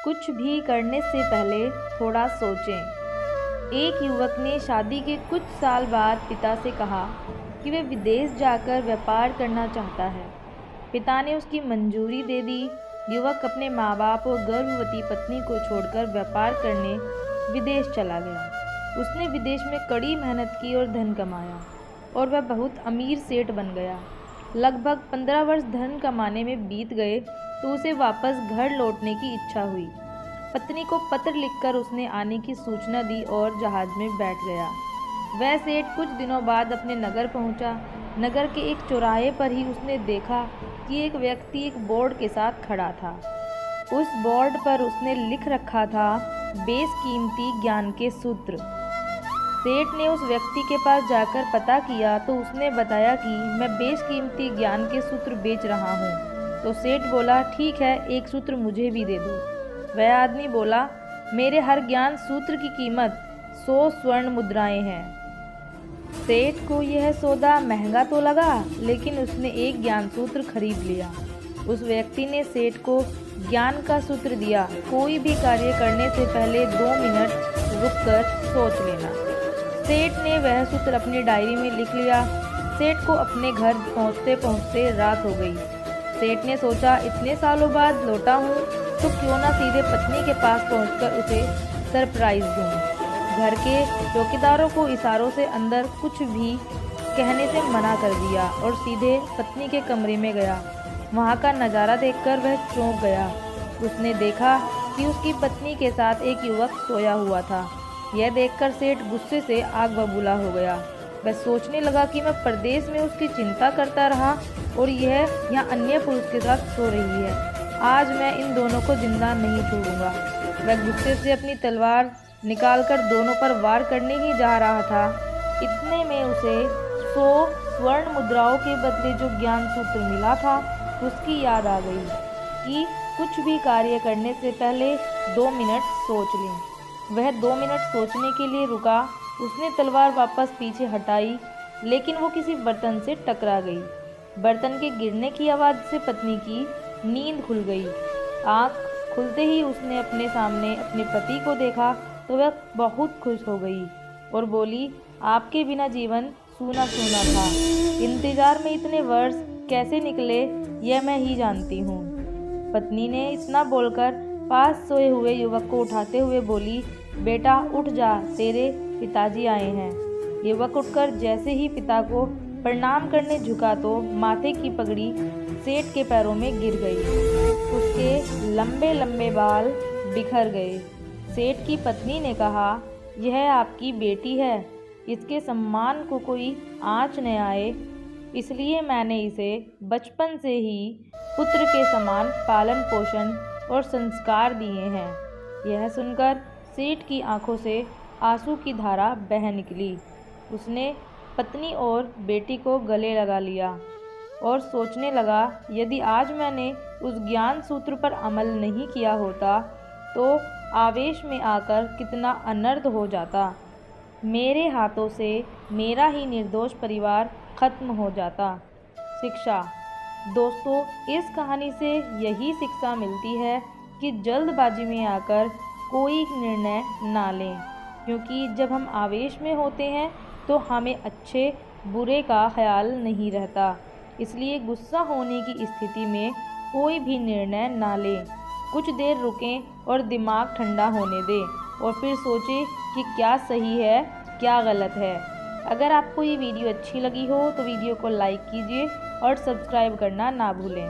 कुछ भी करने से पहले थोड़ा सोचें। एक युवक ने शादी के कुछ साल बाद पिता से कहा कि वह विदेश जाकर व्यापार करना चाहता है। पिता ने उसकी मंजूरी दे दी। युवक अपने माँ बाप और गर्भवती पत्नी को छोड़कर व्यापार करने विदेश चला गया। उसने विदेश में कड़ी मेहनत की और धन कमाया और वह बहुत अमीर सेठ बन गया। लगभग 15 वर्ष धन कमाने में बीत गए तो उसे वापस घर लौटने की इच्छा हुई। पत्नी को पत्र लिखकर उसने आने की सूचना दी और जहाज में बैठ गया। वह सेठ कुछ दिनों बाद अपने नगर पहुंचा। नगर के एक चौराहे पर ही उसने देखा कि एक व्यक्ति एक बोर्ड के साथ खड़ा था। उस बोर्ड पर उसने लिख रखा था, बेशकीमती ज्ञान के सूत्र। सेठ ने उस व्यक्ति के पास जाकर पता किया तो उसने बताया कि मैं बेशकीमती ज्ञान के सूत्र बेच रहा हूँ। तो सेठ बोला, ठीक है, एक सूत्र मुझे भी दे दो। वह आदमी बोला, मेरे हर ज्ञान सूत्र की कीमत 100 स्वर्ण मुद्राएं हैं। सेठ को यह सौदा महंगा तो लगा, लेकिन उसने एक ज्ञान सूत्र खरीद लिया। उस व्यक्ति ने सेठ को ज्ञान का सूत्र दिया, कोई भी कार्य करने से पहले 2 मिनट रुककर सोच लेना। सेठ ने वह सूत्र अपनी डायरी में लिख लिया। सेठ को अपने घर पहुंचते पहुंचते रात हो गई। सेठ ने सोचा, इतने सालों बाद लौटा हूँ तो क्यों ना सीधे पत्नी के पास पहुंचकर उसे सरप्राइज दूँ। घर के चौकीदारों को इशारों से अंदर कुछ भी कहने से मना कर दिया और सीधे पत्नी के कमरे में गया। वहाँ का नज़ारा देखकर वह चौंक गया। उसने देखा कि उसकी पत्नी के साथ एक युवक सोया हुआ था। यह देखकर सेठ गुस्से से आग बबूला हो गया। वह सोचने लगा कि मैं परदेश में उसकी चिंता करता रहा और यह यहाँ अन्य पुरुष के साथ सो रही है। आज मैं इन दोनों को जिंदा नहीं छोड़ूंगा। वह गुस्से से अपनी तलवार निकालकर दोनों पर वार करने ही जा रहा था। इतने में उसे 100 स्वर्ण मुद्राओं के बदले जो ज्ञान सूत्र मिला था उसकी याद आ गई कि कुछ भी कार्य करने से पहले 2 मिनट सोच लें। वह 2 मिनट सोचने के लिए रुका। उसने तलवार वापस पीछे हटाई, लेकिन वो किसी बर्तन से टकरा गई। बर्तन के गिरने की आवाज़ से पत्नी की नींद खुल गई। आँख खुलते ही उसने अपने सामने अपने पति को देखा तो वह बहुत खुश हो गई और बोली, आपके बिना जीवन सूना सूना था। इंतजार में इतने वर्ष कैसे निकले यह मैं ही जानती हूँ। पत्नी ने इतना बोलकर पास सोए हुए युवक को उठाते हुए बोली, बेटा उठ जा, तेरे पिताजी आए हैं। युवक उठकर जैसे ही पिता को प्रणाम करने झुका तो माथे की पगड़ी सेठ के पैरों में गिर गई। उसके लंबे लंबे बाल बिखर गए। सेठ की पत्नी ने कहा, यह आपकी बेटी है, इसके सम्मान को कोई आँच न आए, इसलिए मैंने इसे बचपन से ही पुत्र के समान पालन पोषण और संस्कार दिए हैं। यह सुनकर सेठ की आंखों से आंसू की धारा बह निकली। उसने पत्नी और बेटी को गले लगा लिया और सोचने लगा, यदि आज मैंने उस ज्ञान सूत्र पर अमल नहीं किया होता तो आवेश में आकर कितना अनर्थ हो जाता। मेरे हाथों से मेरा ही निर्दोष परिवार खत्म हो जाता। शिक्षा। दोस्तों, इस कहानी से यही शिक्षा मिलती है कि जल्दबाजी में आकर कोई निर्णय ना लें, क्योंकि जब हम आवेश में होते हैं तो हमें अच्छे बुरे का ख्याल नहीं रहता। इसलिए गुस्सा होने की स्थिति में कोई भी निर्णय ना लें। कुछ देर रुकें और दिमाग ठंडा होने दें और फिर सोचें कि क्या सही है क्या गलत है। अगर आपको ये वीडियो अच्छी लगी हो तो वीडियो को लाइक कीजिए और सब्सक्राइब करना ना भूलें।